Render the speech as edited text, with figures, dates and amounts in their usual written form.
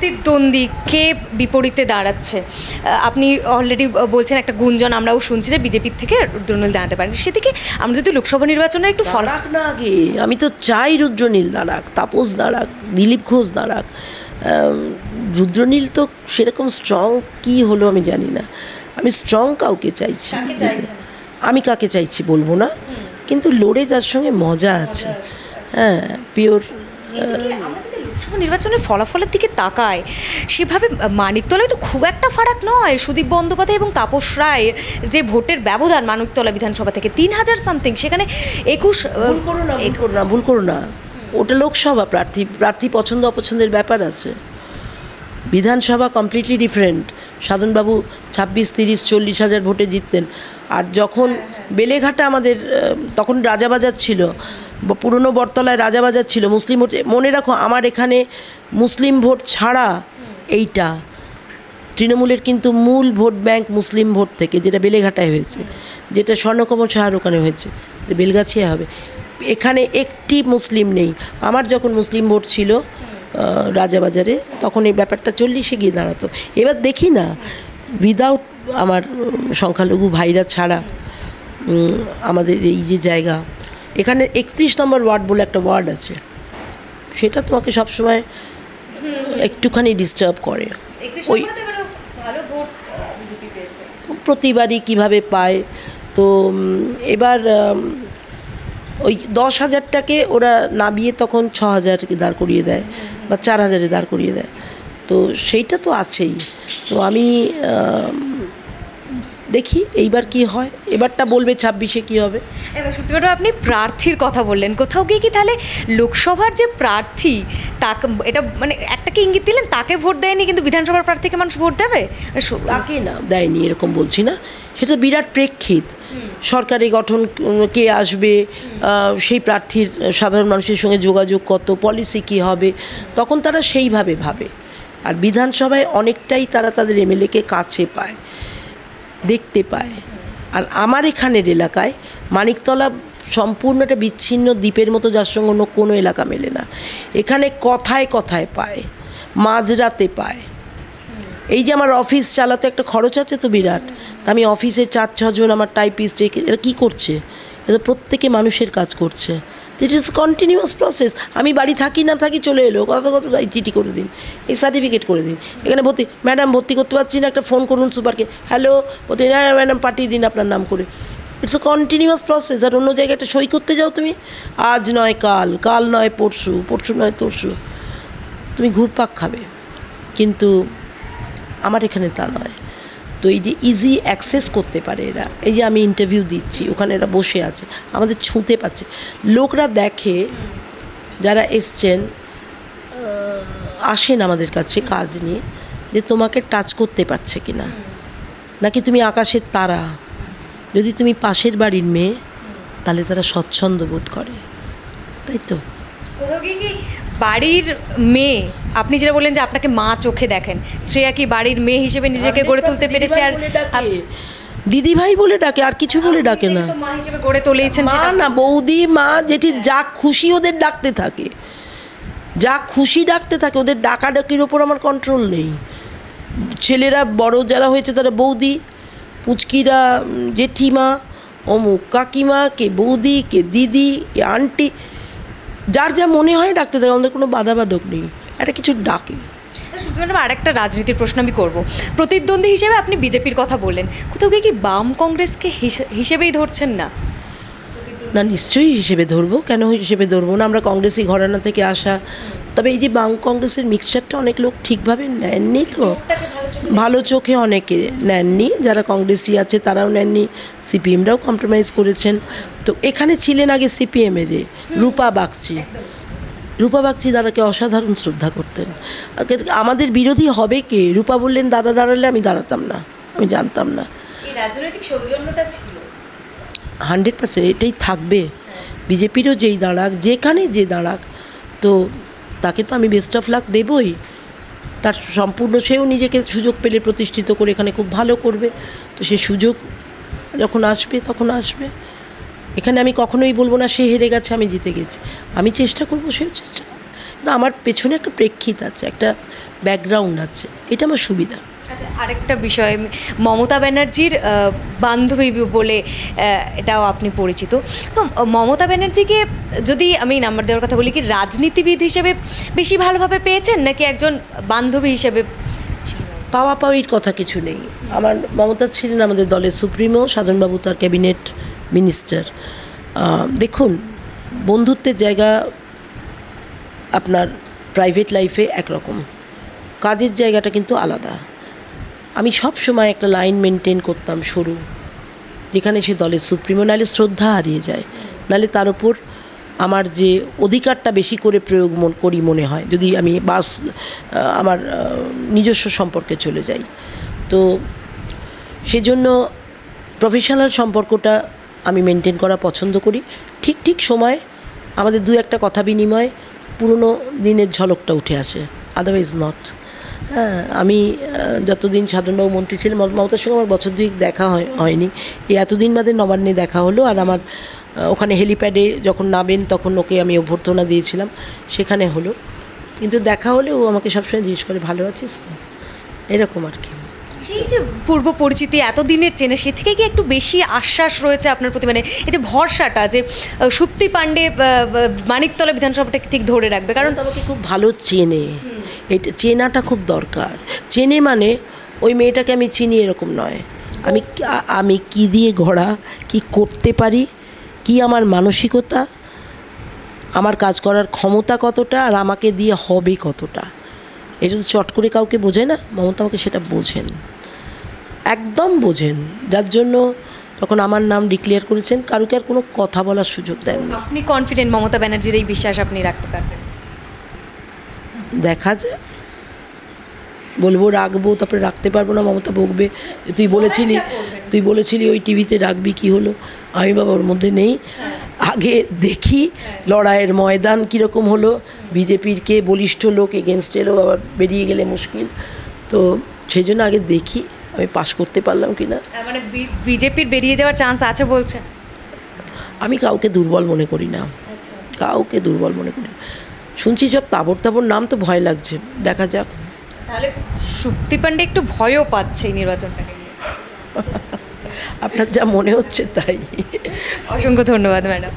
প্রতিদ্বন্দ্বী কে বিপরীতে দাঁড়াচ্ছে? আপনি অলরেডি বলছেন একটা গুঞ্জন আমরাও শুনছি যে বিজেপির থেকে রুদ্রনীল দাঁড়াতে পারেন, সেদিকে আমরা যদি লোকসভা নির্বাচনে একটু দাঁড়াক না আগে, আমি তো চাই রুদ্রনীল দাঁড়াক, তাপস দাঁড়াক, দিলীপ ঘোষ দাঁড়াক। রুদ্রনীল তো সেরকম স্ট্রং কি হলো আমি জানি না, আমি স্ট্রং কাউকে চাইছি। আমি কাকে চাইছি বলবো না, কিন্তু লড়ে যার সঙ্গে মজা আছে। হ্যাঁ, পিওর। আমরা যদি লোকসভা নির্বাচনের ফলাফলের দিকে তাকাই, সেভাবে মানিকতলায় তো খুব একটা ফারাক নয়। সুদীপ বন্দ্যোপাধ্যায় এবং তাপস রায়ের যে ভোটের ব্যবধান মানিকতলা বিধানসভা থেকে 3000 সামথিং, সেখানে 21। ভুল করো না, ওটা লোকসভা প্রার্থী পছন্দ অপছন্দের ব্যাপার আছে। বিধানসভা কমপ্লিটলি ডিফারেন্ট। সাধনবাবু 26, 30, 40,000 ভোটে জিততেন। আর যখন বেলেঘাটা আমাদের তখন রাজাবাজার ছিল, পুরনো বটতলায় রাজাবাজার ছিল, মুসলিম ভোট। মনে রাখো, আমার এখানে মুসলিম ভোট ছাড়া এইটা তৃণমূলের কিন্তু মূল ভোট ব্যাংক মুসলিম ভোট থেকে, যেটা বেলেঘাটায় হয়েছে, যেটা স্বর্ণকমল সাহার ওখানে হয়েছে, বেলগাছিয়া হবে। এখানে একটি মুসলিম নেই। আমার যখন মুসলিম ভোট ছিল রাজাবাজারে, তখন এই ব্যাপারটা 40-এ গিয়ে দাঁড়াতো। এবার দেখি না, উইদাউট আমার সংখ্যালঘু ভাইরা ছাড়া আমাদের এই যে জায়গা, এখানে 31 নম্বর ওয়ার্ড বলে একটা ওয়ার্ড আছে, সেটা তোমাকে সবসময় একটুখানি ডিস্টার্ব করে। ওই প্রতিবারই কীভাবে পায়। তো এবার ওই 10,000টাকে ওরা নামিয়ে তখন 6,000কে দাঁড় করিয়ে দেয়, বা 4,000-এ দাঁড় করিয়ে দেয়। তো সেইটা তো আছেই। তো আমি দেখি এইবার কি হয়, এবারটা বলবে 26-এ কী হবে। এবার সত্যি কথা, আপনি প্রার্থীর কথা বললেন, কোথাও গিয়ে কি তাহলে লোকসভার যে প্রার্থী তাকে, এটা মানে একটাকে ইঙ্গিত দিলেন, তাকে ভোট দেয়নি কিন্তু বিধানসভার প্রার্থীকে মানুষ ভোট দেবে? তাকে না দেয়নি এরকম বলছি না, সেটা বিরাট প্রেক্ষিত। সরকারি গঠন কে আসবে, সেই প্রার্থীর সাধারণ মানুষের সঙ্গে যোগাযোগ কত, পলিসি কী হবে, তখন তারা সেইভাবে ভাবে। আর বিধানসভায় অনেকটাই তারা তাদের এমএলএকে কাছে পায়, দেখতে পায়। আর আমার এখানের এলাকায় মানিকতলা সম্পূর্ণ একটা বিচ্ছিন্ন দ্বীপের মতো, যার সঙ্গে অন্য কোনো এলাকা মেলে না। এখানে কথায় কথায় পায়, মাঝরাতে পায়। এই যে আমার অফিস চালাতে একটা খরচ আছে তো বিরাট, তা আমি অফিসে 4-6 জন আমার টাইপিস্ট, এরা কী করছে? এরা প্রত্যেকে মানুষের কাজ করছে। It is continuous process. আমি বাড়ি থাকি না থাকি চলে এলো, কত এই চিঠি করে দিন, এই সার্টিফিকেট করে দিন, এখানে ভর্তি, ম্যাডাম ভর্তি করতে পারছি না, একটা ফোন করুন সুপারকে, হ্যালো ভর্তি, না ম্যাডাম পাঠিয়ে দিন আপনার নাম করে। It's a continuous process. আর অন্য জায়গায় একটা সই করতে যাও তুমি, আজ নয় কাল, কাল নয় পরশু, পরশু নয় তরশু, তুমি ঘুরপাক খাবে। কিন্তু আমার এখানে তা নয়। তো এই যে ইজি অ্যাক্সেস করতে পারে এরা, এই যে আমি ইন্টারভিউ দিচ্ছি, ওখানে এরা বসে আছে, আমাদের ছুঁতে পাচ্ছে। লোকরা দেখে, যারা এসছেন, আসেন আমাদের কাছে কাজ নিয়ে, যে তোমাকে টাচ করতে পারছে কি না, নাকি তুমি আকাশের তারা। যদি তুমি পাশের বাড়ির মেয়ে, তাহলে তারা স্বচ্ছন্দ বোধ করে, তাই তো? বাড়ির মেয়ে, আপনি যেটা বললেন যে আপনাকে মা চোখে দেখেন, শ্রেয়া কি বাড়ির মেয়ে হিসেবে নিজেকে গড়ে তুলতে পেরেছে? আর দিদি ভাই বলে ডাকে, আর কিছু বলে ডাকে না। মা হিসেবে গড়ে তুলেছেন না, বৌদি, মা, যেটি যা খুশি ওদের ডাকতে থাকে, যা খুশি ডাকতে থাকে। ওদের ডাকাডাকির ওপর আমার কন্ট্রোল নেই। ছেলেরা বড় যারা হয়েছে তারা বৌদি, পুচকিরা জেঠিমা, অমুক কাকিমা, কে বৌদি, কে দিদি, কে আন্টি, যার যা মনে হয় ডাকতে থাকে। আমাদের কোনো বাধাবাধক নেই, একটা কিছু ডাকে। শুধু আরেকটা রাজনীতির প্রশ্ন আমি করব। প্রতিদ্বন্দ্বী হিসেবে আপনি বিজেপির কথা বললেন, কোথাও গিয়ে কি বাম কংগ্রেসকে হিসেবেই ধরছেন না? না, নিশ্চয়ই হিসেবে ধরবো, কেন হিসেবে ধরবো না? আমরা কংগ্রেসি ঘরানা থেকে আসা। তবে এই যে বাম কংগ্রেসের মিক্সচারটা অনেক লোক ঠিকভাবে নেননি, তো ভালো চোখে অনেকে নেননি, যারা কংগ্রেসি আছে তারাও নেননি, সিপিএমরাও কম্প্রোমাইজ করেছেন। তো এখানে ছিলেন আগে সিপিএমের রূপা বাগচি। রূপা বাগচি দাদাকে অসাধারণ শ্রদ্ধা করতেন। আমাদের বিরোধী হবে কে? রূপা বললেন দাদা দাঁড়ালে আমি দাঁড়াতাম না, আমি জানতাম না। রাজনৈতিক সৌজন্যটা ছিল 100%, এটাই থাকবে। বিজেপিরও যেই দাঁড়াক, যেখানে যে দাঁড়াক, তো তাকে তো আমি বেস্ট অফ লাক দেবই। তার সম্পূর্ণ, সেও নিজেকে সুযোগ পেলে প্রতিষ্ঠিত করে এখানে খুব ভালো করবে। তো সে সুযোগ যখন আসবে তখন আসবে। এখানে আমি কখনোই বলবো না সে হেরে গেছে আমি জিতে গেছি। আমি চেষ্টা করবো, সেও চেষ্টা করবে। কিন্তু আমার পেছনে একটা প্রেক্ষিত আছে, একটা ব্যাকগ্রাউন্ড আছে, এটা আমার সুবিধা। আচ্ছা, আরেকটা বিষয়, মমতা ব্যানার্জির বান্ধবী বলে এটাও আপনি পরিচিত। তো মমতা ব্যানার্জিকে যদি আমি নাম্বার দেওয়ার কথা বলি, কি রাজনীতিবিদ হিসেবে বেশি ভালোভাবে পেয়েছেন নাকি একজন বান্ধবী হিসেবে? পাওয়া পাওয়ির কথা কিছু নেই। আমার মমতা ছিলেন আমাদের দলের সুপ্রিমো, সাধনবাবু তার ক্যাবিনেট মিনিস্টার। দেখুন, বন্ধুত্বের জায়গা আপনার প্রাইভেট লাইফে একরকম, কাজের জায়গাটা কিন্তু আলাদা। আমি সব সময় একটা লাইন মেনটেন করতাম সরু, যেখানে সে দলের সুপ্রিমো, নাহলে শ্রদ্ধা হারিয়ে যায়, নাহলে তার উপর আমার যে অধিকারটা বেশি করে প্রয়োগ করি মনে হয়, যদি আমি আমার নিজস্ব সম্পর্কে চলে যাই। তো সেজন্য প্রফেশনাল সম্পর্কটা আমি মেনটেন করা পছন্দ করি। ঠিক সময় আমাদের দু একটা কথা বিনিময় পুরনো দিনের ঝলকটা উঠে আসে, আদারওয়াইজ নট। হ্যাঁ, আমি যতদিন সাধনবাবু মন্ত্রী ছিলেন, মমতার সঙ্গে আমার বছর দুয়েক দেখা হয়নি। এই এতদিন বাদে নবান্নে দেখা হলো। আর আমার ওখানে হেলিপ্যাডে যখন নামেন তখন ওকে আমি অভ্যর্থনা দিয়েছিলাম, সেখানে হলো। কিন্তু দেখা হলে ও আমাকে সবসময় জিজ্ঞেস করে, ভালো আছিস তো, এরকম আর কি। সেই যে পূর্ব পরিচিতি এতদিনের চেনে, সে থেকে কি একটু বেশি আশ্বাস রয়েছে আপনার প্রতি? মানে এই যে ভরসাটা যে সুপ্তি পাণ্ডে মানিকতলা বিধানসভাটাকে ঠিক ধরে রাখবে, কারণ আমাকে খুব ভালো চেনে, এটা চেনাটা খুব দরকার। চেনে মানে ওই মেয়েটাকে আমি চিনি এরকম নয়, আমি কি দিয়ে গড়া, কি করতে পারি, কি আমার মানসিকতা, আমার কাজ করার ক্ষমতা কতটা, আর আমাকে দিয়ে হবে কতটা, এটা তো চট করে কাউকে বোঝে না। মমতা আমাকে সেটা বোঝেন, একদম বোঝেন, যার জন্য তখন আমার নাম ডিক্লেয়ার করেছেন, কারুকে আর কোনো কথা বলার সুযোগ দেন না। আপনি কনফিডেন্ট মমতা ব্যানার্জির এই বিশ্বাস আপনি রাখতে পারবেন? দেখা যায়, বলবো রাখবো, তারপরে রাখতে পারবো না, মমতা বকবে, তুই বলেছিলি ওই টিভিতে রাখবি, কি হলো? আমি বাবা ওর মধ্যে নেই, আগে দেখি লড়াইয়ের ময়দান কীরকম হলো, বিজেপির কে বলিষ্ঠ লোক, এগেনস্ট এলো, আবার বেরিয়ে গেলে মুশকিল। তো সেই জন্য আগে দেখি আমি পাশ করতে পারলাম কি না। মানে বিজেপির বেরিয়ে যাওয়ার চান্স আছে বলছেন? আমি কাউকে দুর্বল মনে করি না, কাউকে দুর্বল মনে করি না। শুনছি সব তাবড় নাম, তো ভয় লাগছে, দেখা যাক। তাহলে সুপ্তি পাণ্ডে একটু ভয়ও পাচ্ছে এই নির্বাচনটাকে নিয়ে? আপনার যা মনে হচ্ছে তাই। অসংখ্য ধন্যবাদ ম্যাডাম।